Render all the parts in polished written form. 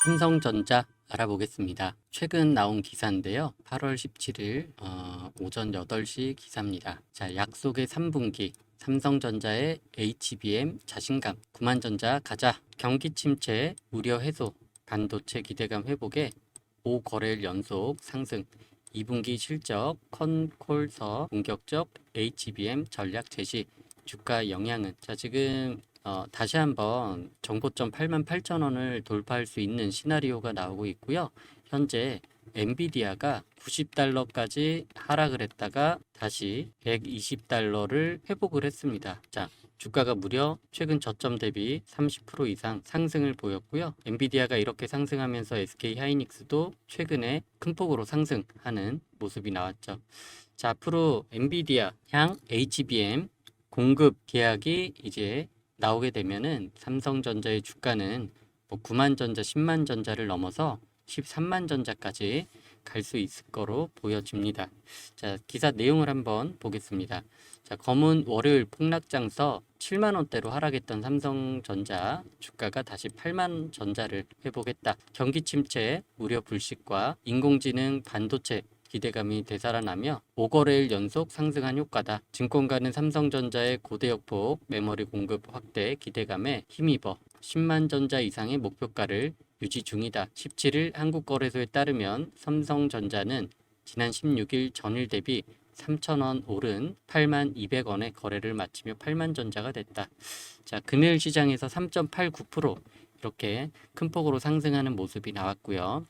삼성전자 알아보겠습니다. 최근 나온 기사인데요. 8월 17일 오전 8시 기사입니다. 자, 약속의 3분기 삼성전자의 HBM 자신감, 구만전자 가자, 경기 침체 우려 해소, 반도체 기대감 회복에 5거래일 연속 상승, 2분기 실적 컨콜서 본격적 HBM 전략 제시, 주가 영향은 자 지금 다시 한번 정고점 88,000원을 돌파할 수 있는 시나리오가 나오고 있고요. 현재 엔비디아가 90달러까지 하락을 했다가 다시 120달러를 회복을 했습니다. 자, 주가가 무려 최근 저점 대비 30% 이상 상승을 보였고요. 엔비디아가 이렇게 상승하면서 SK 하이닉스도 최근에 큰 폭으로 상승하는 모습이 나왔죠. 자, 앞으로 엔비디아 향 HBM 공급 계약이 이제 나오게 되면은 삼성전자의 주가는 9만전자, 10만전자를 넘어서 13만전자까지 갈 수 있을 거로 보여집니다. 자, 기사 내용을 한번 보겠습니다. 자, 검은 월요일 폭락장서 7만원대로 하락했던 삼성전자 주가가 다시 8만전자를 회복했다. 경기 침체, 우려 불식과 인공지능 반도체 기대감이 되살아나며 5거래일 연속 상승한 효과다. 증권가는 삼성전자의 고대역폭 메모리 공급 확대 기대감에 힘입어 10만 전자 이상의 목표가를 유지 중이다. 17일 한국거래소에 따르면 삼성전자는 지난 16일 전일 대비 3,000원 오른 8만 200원의 거래를 마치며 8만 전자가 됐다. 자, 금요일 시장에서 3.89% 이렇게 큰 폭으로 상승하는 모습이 나왔고요.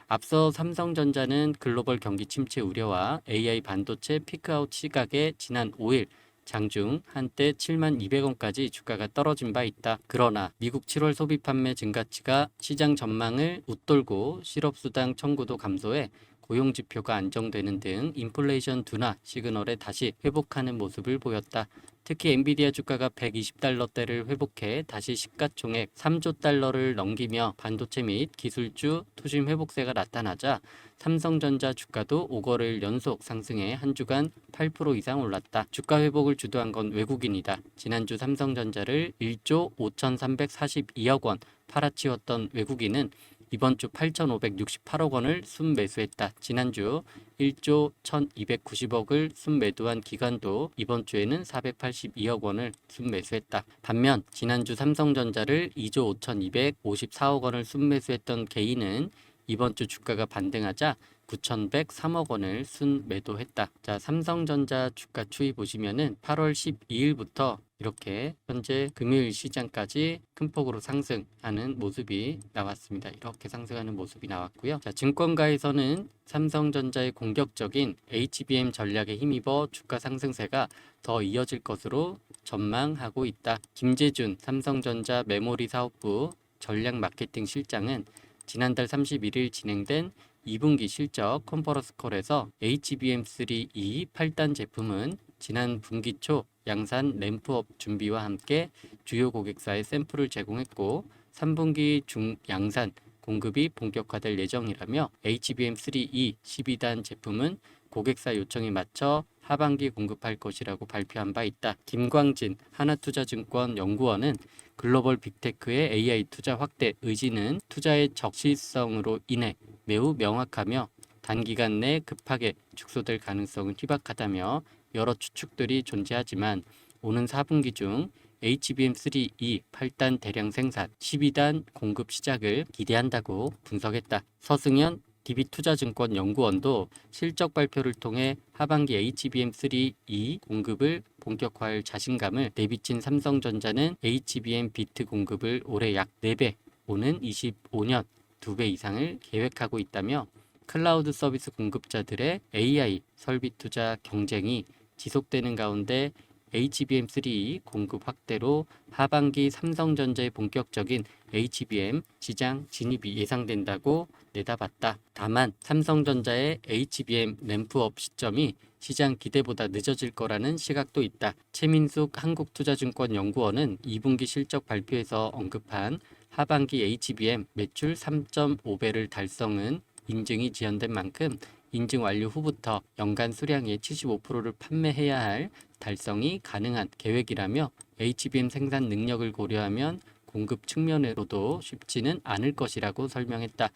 앞서 삼성전자는 글로벌 경기 침체 우려와 AI 반도체 피크아웃 시각에 지난 5일 장중 한때 7만 200원까지 주가가 떨어진 바 있다. 그러나 미국 7월 소비 판매 증가치가 시장 전망을 웃돌고 실업수당 청구도 감소해 고용지표가 안정되는 등 인플레이션 둔화 시그널에 다시 회복하는 모습을 보였다. 특히 엔비디아 주가가 120달러대를 회복해 다시 시가총액 3조 달러를 넘기며 반도체 및 기술주 투심 회복세가 나타나자 삼성전자 주가도 5거래일 연속 상승해 한 주간 8% 이상 올랐다. 주가 회복을 주도한 건 외국인이다. 지난주 삼성전자를 1조 5,342억 원 팔아치웠던 외국인은 이번 주 8,568억 원을 순매수했다. 지난주 1조 1,290억을 순매도한 기관도 이번 주에는 482억 원을 순매수했다. 반면 지난주 삼성전자를 2조 5,254억 원을 순매수했던 개인은 이번 주 주가가 반등하자 9,103억 원을 순매도했다. 자, 삼성전자 주가 추이 보시면은 8월 12일부터 이렇게 현재 금요일 시장까지 큰 폭으로 상승하는 모습이 나왔습니다. 이렇게 상승하는 모습이 나왔고요. 자, 증권가에서는 삼성전자의 공격적인 HBM 전략에 힘입어 주가 상승세가 더 이어질 것으로 전망하고 있다. 김재준 삼성전자 메모리 사업부 전략 마케팅 실장은 지난달 31일 진행된 2분기 실적 컨퍼런스 콜에서 HBM3E 8단 제품은 지난 분기 초 양산 램프업 준비와 함께 주요 고객사에 샘플을 제공했고 3분기 중 양산 공급이 본격화될 예정이라며 HBM3E 12단 제품은 고객사 요청에 맞춰 하반기 공급할 것이라고 발표한 바 있다. 김광진 하나투자증권 연구원은 글로벌 빅테크의 AI 투자 확대 의지는 투자의 적시성으로 인해 매우 명확하며 단기간 내 급하게 축소될 가능성은 희박하다며 여러 추측들이 존재하지만 오는 4분기 중 HBM3E 8단 대량 생산 12단 공급 시작을 기대한다고 분석했다. 서승현 DB투자증권 연구원도 실적 발표를 통해 하반기 HBM3E 공급을 본격화할 자신감을 내비친 삼성전자는 HBM 비트 공급을 올해 약 4배, 오는 25년 2배 이상을 계획하고 있다며 클라우드 서비스 공급자들의 AI 설비 투자 경쟁이 지속되는 가운데 HBM3 공급 확대로 하반기 삼성전자의 본격적인 HBM 시장 진입이 예상된다고 내다봤다. 다만 삼성전자의 HBM 램프업 시점이 시장 기대보다 늦어질 거라는 시각도 있다. 최민숙 한국투자증권 연구원은 2분기 실적 발표에서 언급한 하반기 HBM 매출 3.5배를 달성은 인증이 지연된 만큼 인증 완료 후부터 연간 수량의 75%를 판매해야 할 달성이 가능한 계획이라며 HBM 생산 능력을 고려하면 공급 측면으로도 쉽지는 않을 것이라고 설명했다.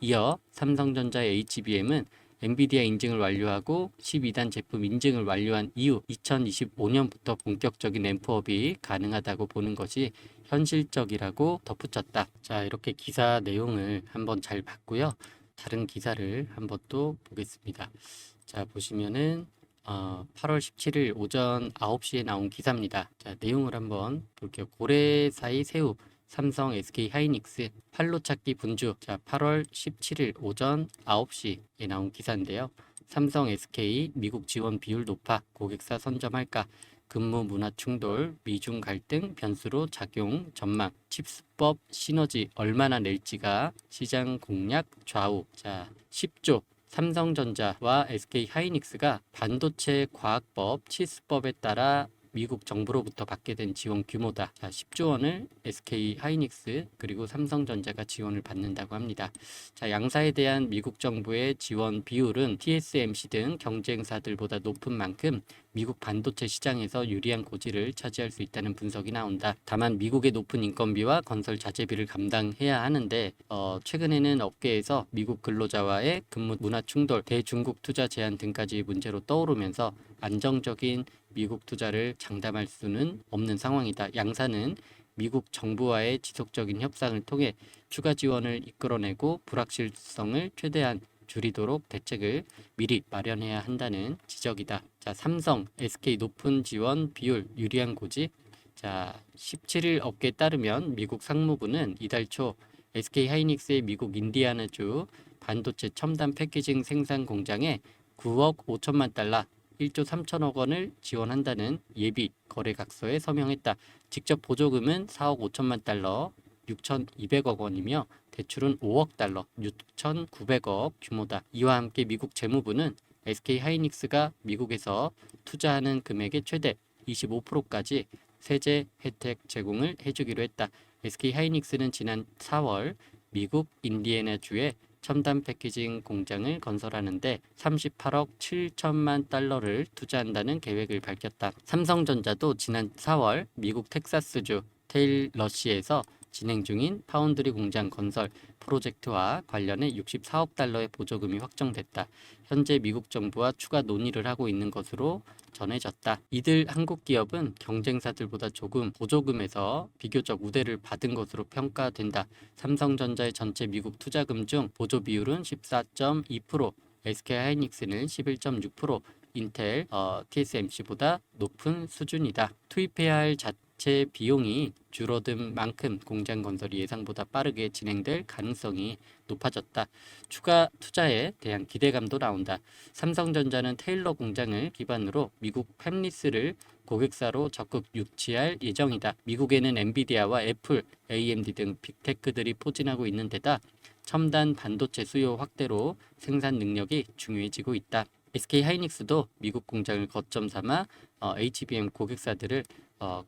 이어 삼성전자의 HBM은 엔비디아 인증을 완료하고 12단 제품 인증을 완료한 이후 2025년부터 본격적인 램프업이 가능하다고 보는 것이 현실적이라고 덧붙였다. 자, 이렇게 기사 내용을 한번 잘 봤고요. 다른 기사를 한번 또 보겠습니다. 자, 보시면은 8월 17일 오전 9시에 나온 기사입니다. 자, 내용을 한번 볼게요. 고래사이 새우 삼성 SK 하이닉스 판로 찾기 분주. 자, 8월 17일 오전 9시에 나온 기사인데요. 삼성 SK 미국 지원 비율 높아 고객사 선점할까? 근무 문화 충돌, 미중 갈등 변수로 작용 전망, 칩스법 시너지 얼마나 낼지가 시장 공략 좌우. 자, 10조 삼성전자와 SK 하이닉스가 반도체 과학법 칩스법에 따라 미국 정부로부터 받게 된 지원 규모다. 자, 10조 원을 SK 하이닉스 그리고 삼성전자가 지원을 받는다고 합니다. 자, 양사에 대한 미국 정부의 지원 비율은 TSMC 등 경쟁사들보다 높은 만큼 미국 반도체 시장에서 유리한 고지를 차지할 수 있다는 분석이 나온다. 다만 미국의 높은 인건비와 건설 자재비를 감당해야 하는데 최근에는 업계에서 미국 근로자와의 근무 문화 충돌, 대중국 투자 제한 등까지 문제로 떠오르면서 안정적인 미국 투자를 장담할 수는 없는 상황이다. 양사는 미국 정부와의 지속적인 협상을 통해 추가 지원을 이끌어내고 불확실성을 최대한 줄이도록 대책을 미리 마련해야 한다는 지적이다. 자, 삼성, SK 높은 지원 비율 유리한 고지. 자, 17일 업계에 따르면 미국 상무부는 이달 초 SK 하이닉스의 미국 인디애나주 반도체 첨단 패키징 생산 공장에 9억 5천만 달러 1조 3천억 원을 지원한다는 예비 거래각서에 서명했다. 직접 보조금은 4억 5천만 달러 6,200억 원이며 대출은 5억 달러 6,900억 규모다. 이와 함께 미국 재무부는 SK 하이닉스가 미국에서 투자하는 금액의 최대 25%까지 세제 혜택 제공을 해주기로 했다. SK 하이닉스는 지난 4월 미국 인디애나주에 첨단 패키징 공장을 건설하는데 38억 7천만 달러를 투자한다는 계획을 밝혔다. 삼성전자도 지난 4월 미국 텍사스주 테일러시에서 진행 중인 파운드리 공장 건설 프로젝트와 관련해 64억 달러의 보조금이 확정됐다. 현재 미국 정부와 추가 논의를 하고 있는 것으로 전해졌다. 이들 한국 기업은 경쟁사들보다 조금 보조금에서 비교적 우대를 받은 것으로 평가된다. 삼성전자의 전체 미국 투자금 중 보조 비율은 14.2%, SK 하이닉스는 11.6%, 인텔, TSMC보다 높은 수준이다. 투입해야 할 자체 비용이 줄어든 만큼 공장 건설이 예상보다 빠르게 진행될 가능성이 높아졌다. 추가 투자에 대한 기대감도 나온다. 삼성전자는 테일러 공장을 기반으로 미국 팹리스를 고객사로 적극 유치할 예정이다. 미국에는 엔비디아와 애플, AMD 등 빅테크들이 포진하고 있는 데다 첨단 반도체 수요 확대로 생산 능력이 중요해지고 있다. SK 하이닉스도 미국 공장을 거점 삼아 HBM 고객사들을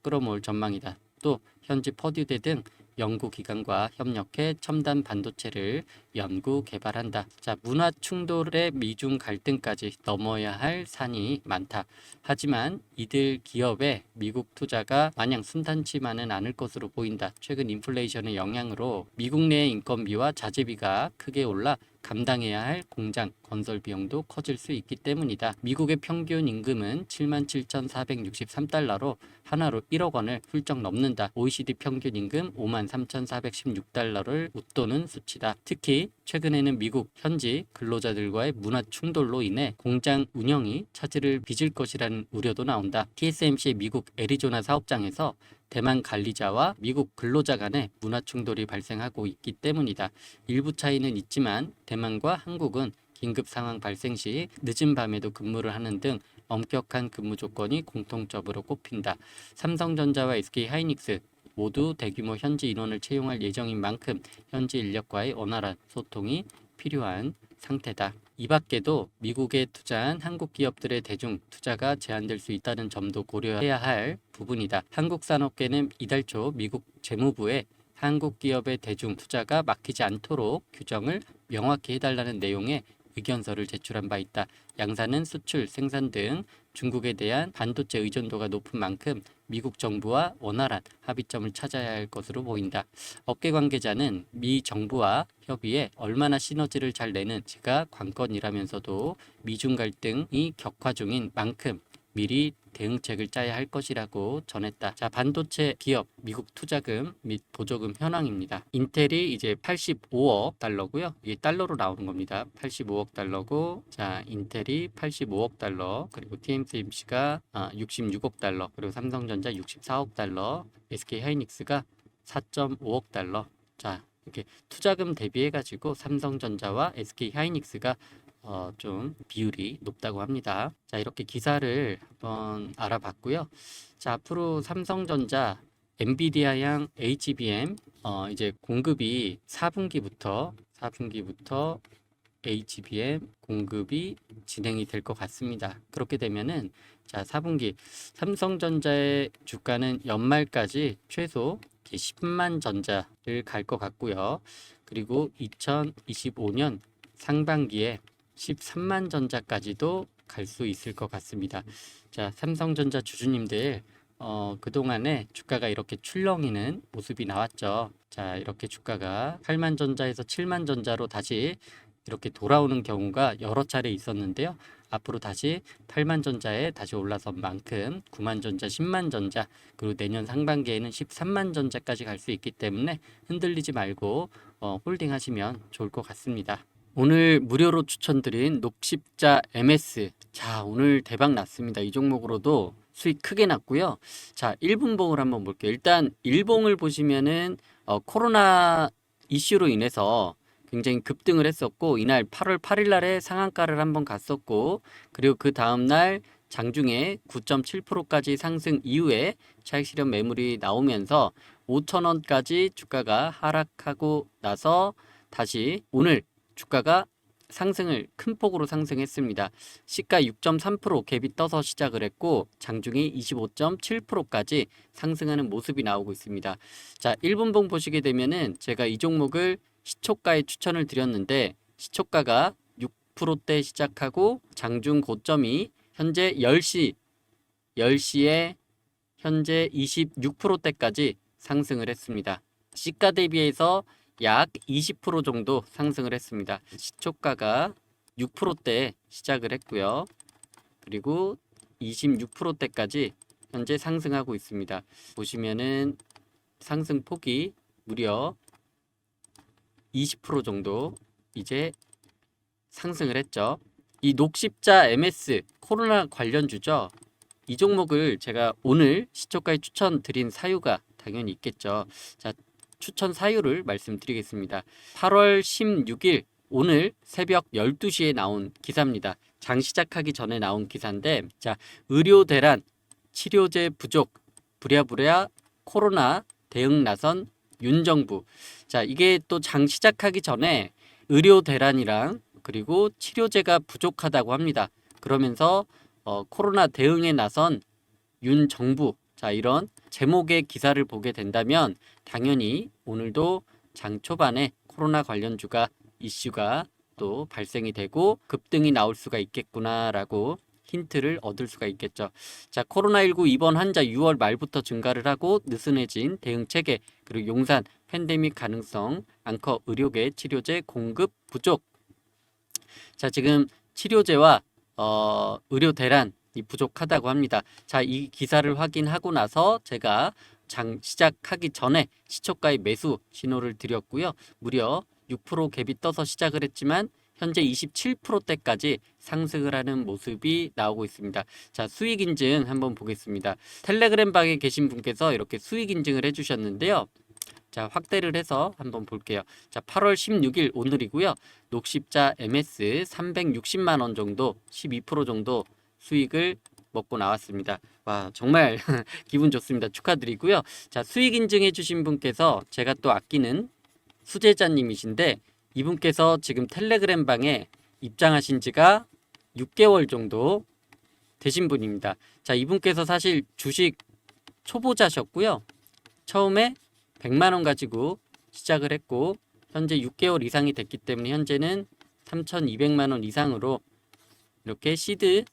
끌어모을 전망이다. 또 현지 퍼듀대 등 연구기관과 협력해 첨단 반도체를 연구 개발한다. 자, 문화 충돌의 미중 갈등까지 넘어야 할 산이 많다. 하지만 이들 기업의 미국 투자가 마냥 순탄치만은 않을 것으로 보인다. 최근 인플레이션의 영향으로 미국 내 인건비와 자재비가 크게 올라 감당해야 할 공장 건설 비용도 커질 수 있기 때문이다. 미국의 평균 임금은 77,463달러로 하나로 1억 원을 훌쩍 넘는다. OECD 평균 임금 53,416달러를 웃도는 수치다. 특히 최근에는 미국 현지 근로자들과의 문화 충돌로 인해 공장 운영이 차질을 빚을 것이라는 우려도 나온다. TSMC의 미국 애리조나 사업장에서 대만 관리자와 미국 근로자 간의 문화 충돌이 발생하고 있기 때문이다. 일부 차이는 있지만 대만과 한국은 긴급 상황 발생 시 늦은 밤에도 근무를 하는 등 엄격한 근무 조건이 공통적으로 꼽힌다. 삼성전자와 SK 하이닉스 모두 대규모 현지 인원을 채용할 예정인 만큼 현지 인력과의 원활한 소통이 필요한 상태다. 이 밖에도 미국에 투자한 한국 기업들의 대중 투자가 제한될 수 있다는 점도 고려해야 할 부분이다. 한국 산업계는 이달 초 미국 재무부에 한국 기업의 대중 투자가 막히지 않도록 규정을 명확히 해달라는 내용의 의견서를 제출한 바 있다. 양사는 수출, 생산 등 중국에 대한 반도체 의존도가 높은 만큼 미국 정부와 원활한 합의점을 찾아야 할 것으로 보인다. 업계 관계자는 미 정부와 협의에 얼마나 시너지를 잘 내는지가 관건이라면서도 미중 갈등이 격화 중인 만큼 미리 대응책을 짜야 할 것이라고 전했다. 자, 반도체 기업 미국 투자금 및 보조금 현황입니다. 인텔이 이제 85억 달러고요. 이게 달러로 나오는 겁니다. 85억 달러고, 자, 인텔이 85억 달러, 그리고 TSMC가 66억 달러, 그리고 삼성전자 64억 달러, SK 하이닉스가 4.5억 달러. 자, 이렇게 투자금 대비해 가지고 삼성전자와 SK 하이닉스가 좀 비율이 높다고 합니다. 자, 이렇게 기사를 한번 알아봤고요. 자, 앞으로 삼성전자 엔비디아양 HBM 이제 공급이 4분기부터 HBM 공급이 진행이 될 것 같습니다. 그렇게 되면은 자, 4분기 삼성전자의 주가는 연말까지 최소 10만 전자를 갈 것 같고요. 그리고 2025년 상반기에 13만 전자까지도 갈 수 있을 것 같습니다. 자, 삼성전자 주주님들 그동안에 주가가 이렇게 출렁이는 모습이 나왔죠. 자, 이렇게 주가가 8만 전자에서 7만 전자로 다시 이렇게 돌아오는 경우가 여러 차례 있었는데요. 앞으로 다시 8만 전자에 다시 올라선 만큼 9만 전자, 10만 전자, 그리고 내년 상반기에는 13만 전자까지 갈 수 있기 때문에 흔들리지 말고 홀딩 하시면 좋을 것 같습니다. 오늘 무료로 추천드린 녹십자 MS. 자, 오늘 대박 났습니다. 이 종목으로도 수익 크게 났고요. 자, 1분봉을 한번 볼게요. 일단 1봉을 보시면은 코로나 이슈로 인해서 굉장히 급등을 했었고, 이날 8월 8일 날에 상한가를 한번 갔었고, 그리고 그 다음 날 장중에 9.7%까지 상승 이후에 차익 실현 매물이 나오면서 5,000원까지 주가가 하락하고 나서 다시 오늘 주가가 큰 폭으로 상승했습니다. 시가 6.3% 갭이 떠서 시작을 했고, 장중이 25.7%까지 상승하는 모습이 나오고 있습니다. 자, 1분봉 보시게 되면은 제가 이 종목을 시초가에 추천을 드렸는데, 시초가가 6%대 시작하고 장중 고점이 현재 10시에 현재 26%대까지 상승을 했습니다. 시가 대비해서 약 20% 정도 상승을 했습니다. 시초가가 6%대 시작을 했고요. 그리고 26%대까지 현재 상승하고 있습니다. 보시면은 상승폭이 무려 20% 정도 이제 상승을 했죠. 이 녹십자 MS 코로나 관련주죠. 이 종목을 제가 오늘 시초가에 추천드린 사유가 당연히 있겠죠. 자, 추천 사유를 말씀드리겠습니다. 8월 16일 오늘 새벽 12시에 나온 기사입니다. 장 시작하기 전에 나온 기사인데, 자, 의료 대란 치료제 부족 부랴부랴 코로나 대응 나선 윤 정부. 자, 이게 또 장 시작하기 전에 의료 대란이랑 그리고 치료제가 부족하다고 합니다. 그러면서 코로나 대응에 나선 윤 정부. 자, 이런 제목의 기사를 보게 된다면 당연히 오늘도 장 초반에 코로나 관련주가 이슈가 또 발생이 되고 급등이 나올 수가 있겠구나라고 힌트를 얻을 수가 있겠죠. 자, 코로나19 입원 환자 6월 말부터 증가를 하고 느슨해진 대응 체계, 그리고 용산 팬데믹 가능성, 앙커 의료계 치료제 공급 부족. 자, 지금 치료제와 의료 대란이 부족하다고 합니다. 자, 이 기사를 확인하고 나서 제가 장 시작하기 전에 시초가의 매수 신호를 드렸고요. 무려 6% 갭이 떠서 시작을 했지만 현재 27%대까지 상승을 하는 모습이 나오고 있습니다. 자, 수익 인증 한번 보겠습니다. 텔레그램 방에 계신 분께서 이렇게 수익 인증을 해주셨는데요. 자, 확대를 해서 한번 볼게요. 자, 8월 16일 오늘이고요. 녹십자 MS 360만 원 정도, 12% 정도 수익을 먹고 나왔습니다. 와, 정말 기분 좋습니다. 축하드리고요. 자, 수익 인증해 주신 분께서 제가 또 아끼는 수제자님이신데, 이분께서 지금 텔레그램 방에 입장하신 지가 6개월 정도 되신 분입니다. 자, 이분께서 사실 주식 초보자셨고요. 처음에 100만 원 가지고 시작을 했고, 현재 6개월 이상이 됐기 때문에 현재는 3,200만 원 이상으로 이렇게 시드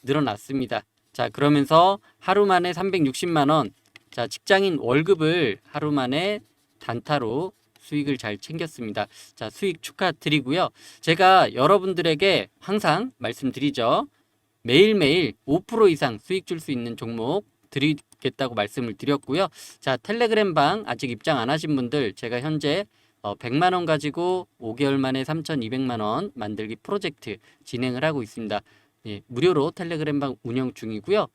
늘어났습니다. 자, 그러면서 하루 만에 360만 원. 자, 직장인 월급을 하루 만에 단타로 수익을 잘 챙겼습니다. 자, 수익 축하드리고요. 제가 여러분들에게 항상 말씀드리죠. 매일매일 5% 이상 수익 줄 수 있는 종목 드리겠다고 말씀을 드렸고요. 자, 텔레그램 방 아직 입장 안 하신 분들 제가 현재 100만 원 가지고 5개월 만에 3,200만 원 만들기 프로젝트 진행을 하고 있습니다. 예, 무료로 텔레그램 방 운영 중이고요.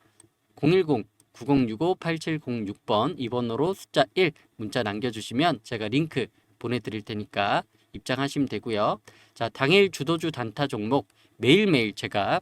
010-9065-8706번 이 번호로 숫자 1 문자 남겨주시면 제가 링크 보내드릴 테니까 입장하시면 되고요. 자, 당일 주도주 단타 종목 매일매일 제가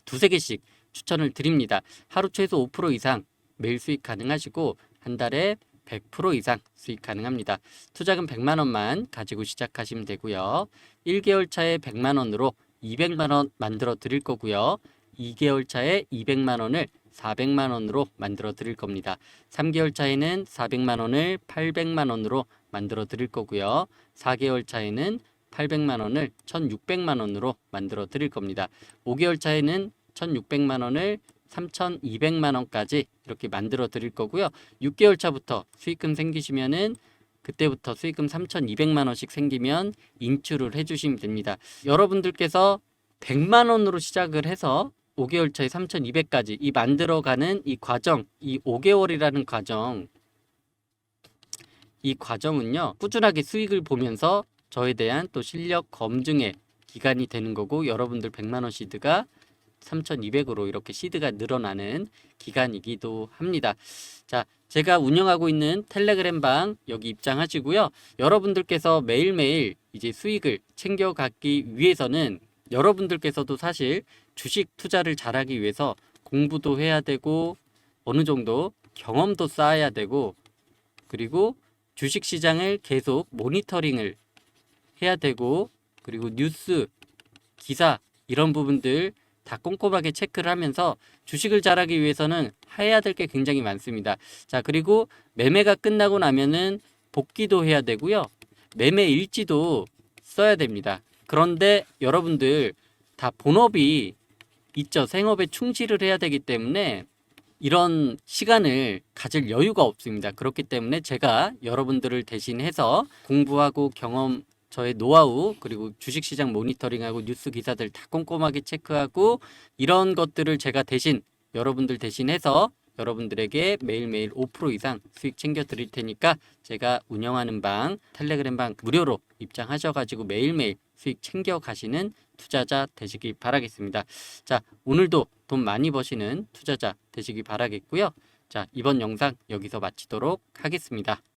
두세 개씩 추천을 드립니다. 하루 최소 5% 이상 매일 수익 가능하시고 한 달에 100% 이상 수익 가능합니다. 투자금 100만 원만 가지고 시작하시면 되고요. 1개월 차에 100만 원으로 200만 원 만들어 드릴 거고요. 2개월 차에 200만 원을 400만 원으로 만들어 드릴 겁니다. 3개월 차에는 400만 원을 800만 원으로 만들어 드릴 거고요. 4개월 차에는 800만 원을 1600만 원으로 만들어 드릴 겁니다. 5개월 차에는 1600만 원을 3200만 원까지 이렇게 만들어 드릴 거고요. 6개월 차부터 수익금 생기시면은 그때부터 수익금 3200만 원씩 생기면 인출을 해 주시면 됩니다. 여러분들께서 100만 원으로 시작을 해서 5개월 차에 3200까지 이 만들어가는 이 과정, 이 5개월이라는 과정, 이 과정은요, 꾸준하게 수익을 보면서 저에 대한 또 실력 검증의 기간이 되는 거고, 여러분들 100만 원 시드가 3200으로 이렇게 시드가 늘어나는 기간이기도 합니다. 자, 제가 운영하고 있는 텔레그램 방 여기 입장하시고요. 여러분들께서 매일매일 이제 수익을 챙겨가기 위해서는 여러분들께서도 사실 주식 투자를 잘하기 위해서 공부도 해야 되고 어느 정도 경험도 쌓아야 되고 그리고 주식 시장을 계속 모니터링을 해야 되고 그리고 뉴스, 기사 이런 부분들 다 꼼꼼하게 체크를 하면서 주식을 잘하기 위해서는 해야 될 게 굉장히 많습니다. 자, 그리고 매매가 끝나고 나면은 복귀도 해야 되고요. 매매 일지도 써야 됩니다. 그런데 여러분들 다 본업이 있죠. 생업에 충실을 해야 되기 때문에 이런 시간을 가질 여유가 없습니다. 그렇기 때문에 제가 여러분들을 대신해서 공부하고 경험 저의 노하우 그리고 주식시장 모니터링하고 뉴스 기사들 다 꼼꼼하게 체크하고 이런 것들을 제가 대신 여러분들 대신해서 여러분들에게 매일매일 5% 이상 수익 챙겨 드릴 테니까 제가 운영하는 방 텔레그램 방 무료로 입장하셔가지고 매일매일 수익 챙겨 가시는 투자자 되시기 바라겠습니다. 자, 오늘도 돈 많이 버시는 투자자 되시기 바라겠고요. 자, 이번 영상 여기서 마치도록 하겠습니다.